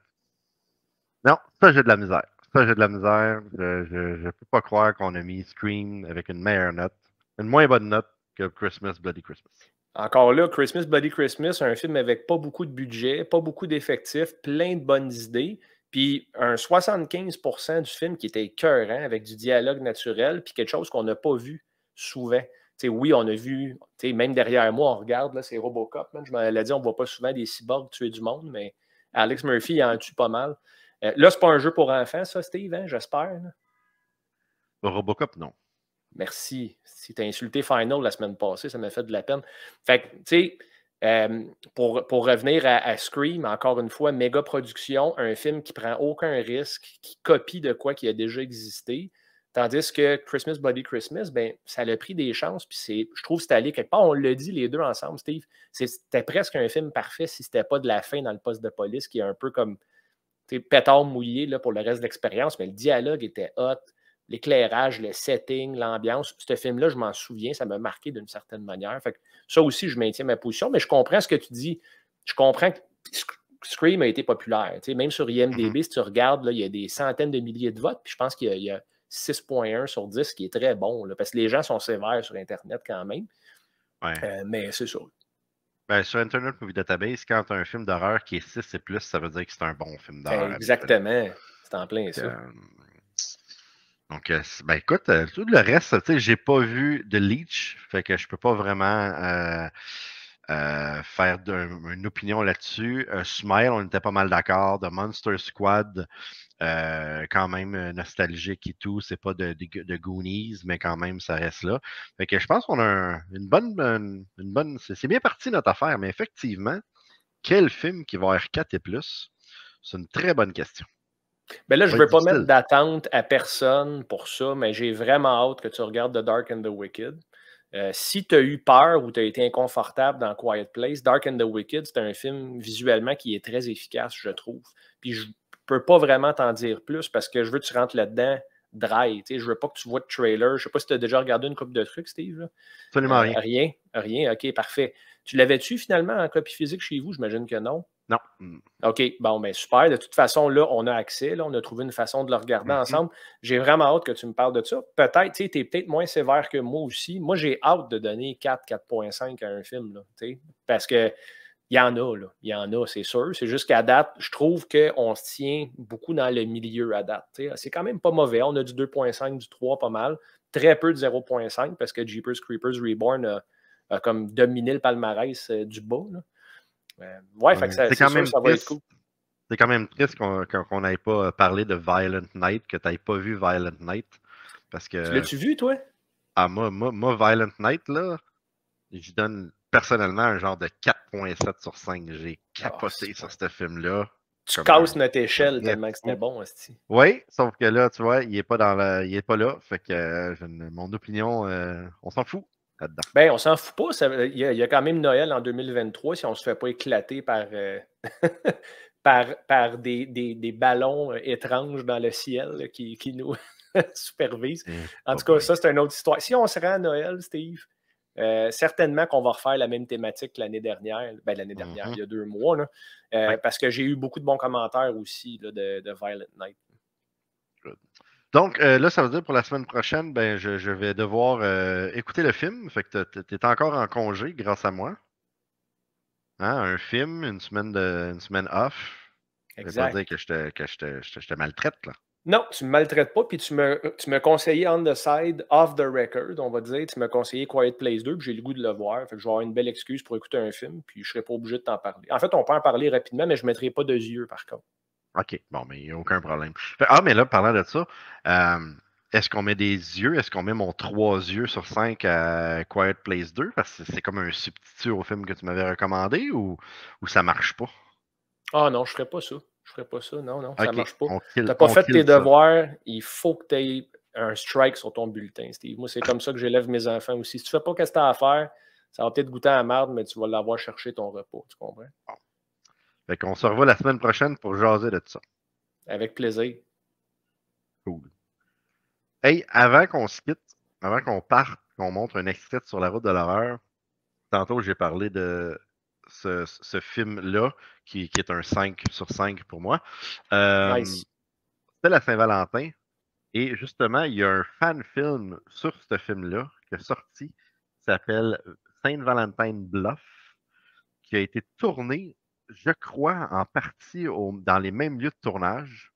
[SPEAKER 1] Non, ça, j'ai de la misère. Je peux pas croire qu'on a mis Scream avec une meilleure note. Une moins bonne note que Christmas, Bloody Christmas.
[SPEAKER 2] Encore là, Christmas, Bloody Christmas, un film avec pas beaucoup de budget, pas beaucoup d'effectifs, plein de bonnes idées, puis un 75% du film qui était écœurant, avec du dialogue naturel, puis quelque chose qu'on n'a pas vu souvent. T'sais, oui, on a vu, même derrière moi, on regarde, là, c'est Robocop, man, je m'en l'ai dit, on ne voit pas souvent des cyborgs tuer du monde, mais Alex Murphy, il en tue pas mal. Là, c'est pas un jeu pour enfants, ça, Steve, hein, j'espère.
[SPEAKER 1] Robocop, non.
[SPEAKER 2] Merci. Si tu as insulté Final la semaine passée, ça m'a fait de la peine. Fait que, tu sais, pour revenir à Scream, encore une fois, méga production, un film qui prend aucun risque, qui copie de quoi qui a déjà existé. Tandis que Christmas, Bloody Christmas, ben, ça a pris des chances, puis je trouve que c'est allé quelque part. On l'a dit les deux ensemble, Steve. C'était presque un film parfait si c'était pas de la fin dans le poste de police, qui est un peu comme pétard mouillé là, pour le reste de l'expérience, mais le dialogue était hot. L'éclairage, le setting, l'ambiance. Ce film-là, je m'en souviens, ça m'a marqué d'une certaine manière. Fait que ça aussi, je maintiens ma position, mais je comprends ce que tu dis. Je comprends que Scream a été populaire. Tu sais, même sur IMDb, si tu regardes, là, il y a des centaines de milliers de votes, puis je pense qu'il y a 6.1 sur 10, qui est très bon, là, parce que les gens sont sévères sur Internet quand même.
[SPEAKER 1] Ouais.
[SPEAKER 2] Mais c'est ça.
[SPEAKER 1] Ben, sur Internet Movie Database, quand tu as un film d'horreur qui est 6 et plus, ça veut dire que c'est un bon film d'horreur.
[SPEAKER 2] Exactement. C'est en plein ça.
[SPEAKER 1] Donc, ben écoute, tout le reste, tu sais, j'ai pas vu de Leech, fait que je peux pas vraiment faire une opinion là-dessus. Smile, on était pas mal d'accord. The Monster Squad, quand même nostalgique et tout. C'est pas de Goonies, mais quand même, ça reste là. Fait que je pense qu'on a une bonne. C'est bien parti notre affaire, mais effectivement, quel film qui va avoir 4 et plus? C'est une très bonne question.
[SPEAKER 2] Ben là, je ne veux pas mettre d'attente à personne pour ça, mais j'ai vraiment hâte que tu regardes The Dark and the Wicked. Si tu as eu peur ou tu as été inconfortable dans Quiet Place, Dark and the Wicked, c'est un film visuellement qui est très efficace, je trouve. Puis je ne peux pas vraiment t'en dire plus parce que je veux que tu rentres là-dedans dry. Je ne veux pas que tu vois de trailer. Je ne sais pas si tu as déjà regardé une couple de trucs, Steve. Là.
[SPEAKER 1] Absolument rien.
[SPEAKER 2] Rien, OK, parfait. Tu l'avais-tu finalement en copie physique chez vous? J'imagine que non.
[SPEAKER 1] Non.
[SPEAKER 2] OK, bon, ben super. De toute façon, là, on a accès. Là, on a trouvé une façon de le regarder ensemble. J'ai vraiment hâte que tu me parles de ça. Peut-être, tu es peut-être moins sévère que moi aussi. Moi, j'ai hâte de donner 4, 4.5 à un film, là, parce que il y en a, là. Il y en a, c'est sûr. C'est juste qu'à date, je trouve qu'on se tient beaucoup dans le milieu à date. C'est quand même pas mauvais. On a du 2.5, du 3, pas mal. Très peu de 0.5 parce que Jeepers Creepers Reborn a comme dominé le palmarès du bas, là. Ouais, fait que c'est quand même ça va être cool.
[SPEAKER 1] c'est quand même triste qu'on n'ait pas parlé de Violent Night, que tu n'aies pas vu Violent Night. Parce que.
[SPEAKER 2] Tu l'as-tu vu, toi?
[SPEAKER 1] Ah, moi, Violent Night, là, je donne personnellement un genre de 4.7 sur 5. J'ai capoté sur ce film-là.
[SPEAKER 2] Tu casses notre échelle tellement que c'était bon, hostie.
[SPEAKER 1] Oui, sauf que là, tu vois, il est pas là. Fait que mon opinion, on s'en fout là-dedans.
[SPEAKER 2] Ben, on s'en fout pas. Il y a quand même Noël en 2023 si on se fait pas éclater par, par des ballons étranges dans le ciel là, qui nous supervisent. En tout cas, ça, c'est une autre histoire. Si on se rend à Noël, Steve, certainement qu'on va refaire la même thématique que l'année dernière. Ben, l'année dernière, il y a 2 mois. Là, parce que j'ai eu beaucoup de bons commentaires aussi là, de Violent Night.
[SPEAKER 1] Good. Donc, là, ça veut dire pour la semaine prochaine, ben, je vais devoir écouter le film. Fait que tu es encore en congé grâce à moi. Hein, un film, une semaine off.
[SPEAKER 2] Exact.
[SPEAKER 1] Ça veut pas dire que je te maltraite, là.
[SPEAKER 2] Non, tu ne me maltraites pas, puis tu me conseillais on the side, off the record, on va dire. Tu me conseillais Quiet Place 2, puis j'ai le goût de le voir. Fait que je vais avoir une belle excuse pour écouter un film, puis je ne serai pas obligé de t'en parler. En fait, on peut en parler rapidement, mais je ne mettrai pas de yeux, par contre.
[SPEAKER 1] OK, bon, mais il n'y a aucun problème. Mais là, parlant de ça, est-ce qu'on met des yeux? Est-ce qu'on met mon 3 yeux sur 5 à Quiet Place 2? Parce que c'est comme un substitut au film que tu m'avais recommandé ou ça marche pas?
[SPEAKER 2] Ah non, je ne ferais pas ça. Je ferais pas ça. Non, ça ne marche pas. Tu n'as
[SPEAKER 1] pas
[SPEAKER 2] fait tes devoirs. Il faut que tu aies un strike sur ton bulletin, Steve. Moi, c'est comme ça que j'élève mes enfants aussi. Si tu ne fais pas ce que tu as à faire, ça va peut-être goûter à la marde, mais tu vas l'avoir cherché ton repas. Tu comprends?
[SPEAKER 1] Bon. Fait qu'on se revoit la semaine prochaine pour jaser de tout ça.
[SPEAKER 2] Avec plaisir.
[SPEAKER 1] Cool. Hey, avant qu'on se quitte, avant qu'on parte, qu'on montre un extrait sur la route de l'horreur, tantôt j'ai parlé de ce film-là, qui est un 5 sur 5 pour moi.
[SPEAKER 2] Nice.
[SPEAKER 1] C'était la Saint-Valentin. Et justement, il y a un fan-film sur ce film-là qui est sorti, qui s'appelle Saint Valentin Bluff, qui a été tourné, je crois, en partie dans les mêmes lieux de tournage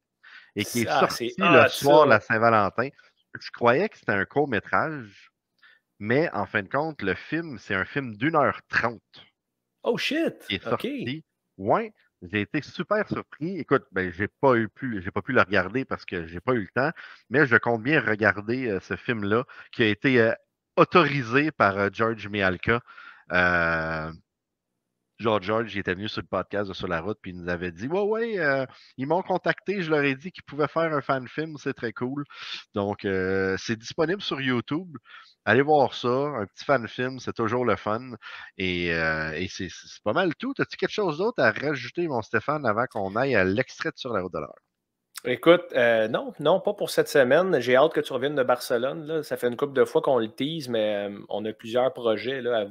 [SPEAKER 1] et qui est sorti le soir de la Saint-Valentin. Je croyais que c'était un court-métrage, mais en fin de compte, le film, c'est un film d'1h30.
[SPEAKER 2] Oh shit!
[SPEAKER 1] Qui est sorti. Ouais, j'ai été super surpris. Écoute, ben, j'ai pas pu le regarder parce que j'ai pas eu le temps, mais je compte bien regarder ce film-là qui a été autorisé par George Mihalka. George, il était venu sur le podcast de Sur la route, puis il nous avait dit ils m'ont contacté, je leur ai dit qu'ils pouvaient faire un fan-film, c'est très cool. Donc, c'est disponible sur YouTube. Allez voir ça, un petit fan-film, c'est toujours le fun. Et c'est pas mal tout. As-tu quelque chose d'autre à rajouter, mon Stéphane, avant qu'on aille à l'extrait de Sur la route de l'heure?
[SPEAKER 2] Écoute, non, pas pour cette semaine. J'ai hâte que tu reviennes de Barcelone. Là. Ça fait une couple de fois qu'on le tease, mais on a plusieurs projets là,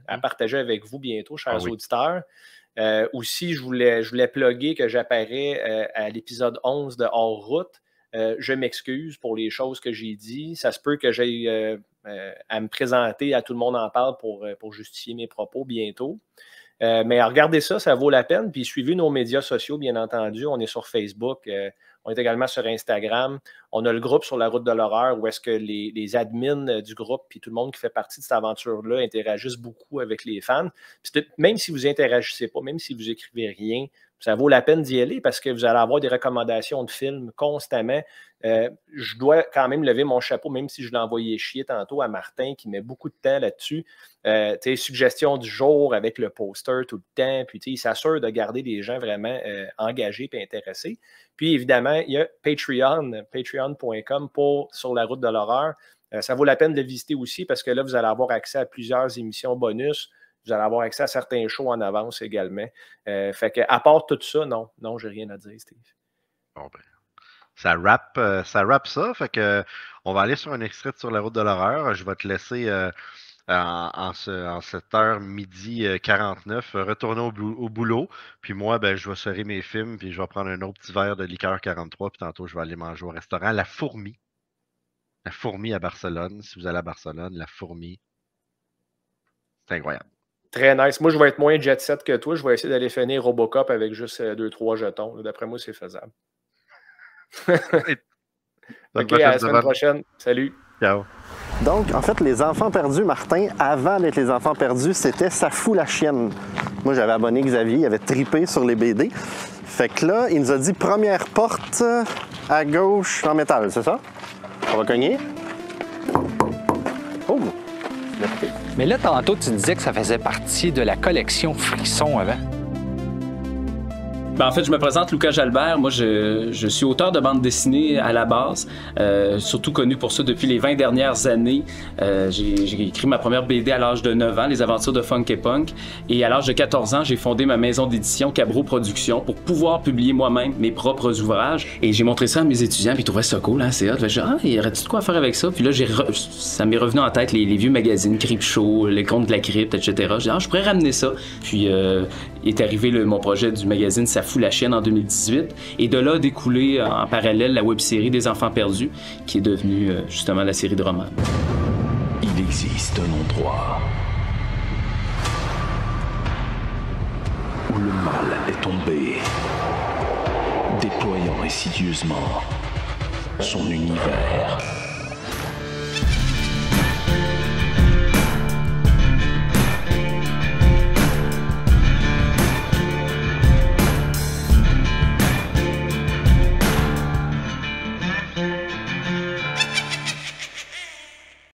[SPEAKER 2] à partager avec vous bientôt, chers auditeurs. Aussi, je voulais plugger que j'apparais à l'épisode 11 de Hors Route. Je m'excuse pour les choses que j'ai dit. Ça se peut que j'aille à me présenter, à Tout le monde en parle pour justifier mes propos bientôt. Mais regardez ça, ça vaut la peine. Puis suivez nos médias sociaux, bien entendu. On est sur Facebook, on est également sur Instagram. On a le groupe Sur la route de l'horreur où est-ce que les admins du groupe puis tout le monde qui fait partie de cette aventure-là interagissent beaucoup avec les fans. Puis même si vous interagissez pas, même si vous écrivez rien, ça vaut la peine d'y aller parce que vous allez avoir des recommandations de films constamment. Je dois quand même lever mon chapeau, même si je l'ai envoyé chier tantôt à Martin, qui met beaucoup de temps là-dessus. Suggestions du jour avec le poster tout le temps. Puis il s'assure de garder des gens vraiment engagés et intéressés. Puis évidemment, il y a Patreon, patreon.com pour Sur la route de l'horreur. Ça vaut la peine de le visiter aussi parce que là, vous allez avoir accès à plusieurs émissions bonus. Vous allez avoir accès à certains shows en avance également. Fait que, à part tout ça, non, j'ai rien à dire, Steve.
[SPEAKER 1] Bon, ben, ça rappe ça. Fait que, on va aller sur un extrait de Sur la route de l'horreur. Je vais te laisser en cette heure midi 49 retourner au boulot. Puis moi, ben, je vais serrer mes films. Puis je vais prendre un autre petit verre de liqueur 43. Puis tantôt, je vais aller manger au restaurant La Fourmi. La Fourmi à Barcelone. Si vous allez à Barcelone, La Fourmi, c'est incroyable.
[SPEAKER 2] Très nice. Moi, je vais être moins jet set que toi. Je vais essayer d'aller finir Robocop avec juste 2-3 jetons. D'après moi, c'est faisable. OK, à la semaine prochaine. Salut.
[SPEAKER 1] Ciao.
[SPEAKER 5] Donc, en fait, les enfants perdus, Martin, avant d'être les enfants perdus, c'était Ça fout la chienne. Moi, j'avais abonné Xavier, il avait tripé sur les BD. Fait que là, il nous a dit première porte à gauche en métal, c'est ça? On va cogner. Oh!
[SPEAKER 6] Mais là, tantôt, tu disais que ça faisait partie de la collection Frisson avant.
[SPEAKER 7] Ben, en fait, je me présente Lucas Jalbert. Moi, je suis auteur de bande dessinée à la base, surtout connu pour ça depuis les 20 dernières années. J'ai écrit ma première BD à l'âge de 9 ans, Les aventures de Funk et Punk. Et à l'âge de 14 ans, j'ai fondé ma maison d'édition Cabro Productions pour pouvoir publier moi-même mes propres ouvrages. Et j'ai montré ça à mes étudiants, puis ils trouvaient ça cool, hein, c'est hot. J'ai dit, il y aurait-tu de quoi faire avec ça? Puis là, ça m'est revenu en tête les vieux magazines Creepshow, Les Contes de la Crypte, etc. J'ai dit, je pourrais ramener ça. Puis est arrivé mon projet du magazine Ça fout la chienne en 2018. Et de là a découlé en parallèle la web-série des Enfants perdus, qui est devenue justement la série de romans.
[SPEAKER 8] Il existe un endroit où le mal est tombé, déployant insidieusement son univers.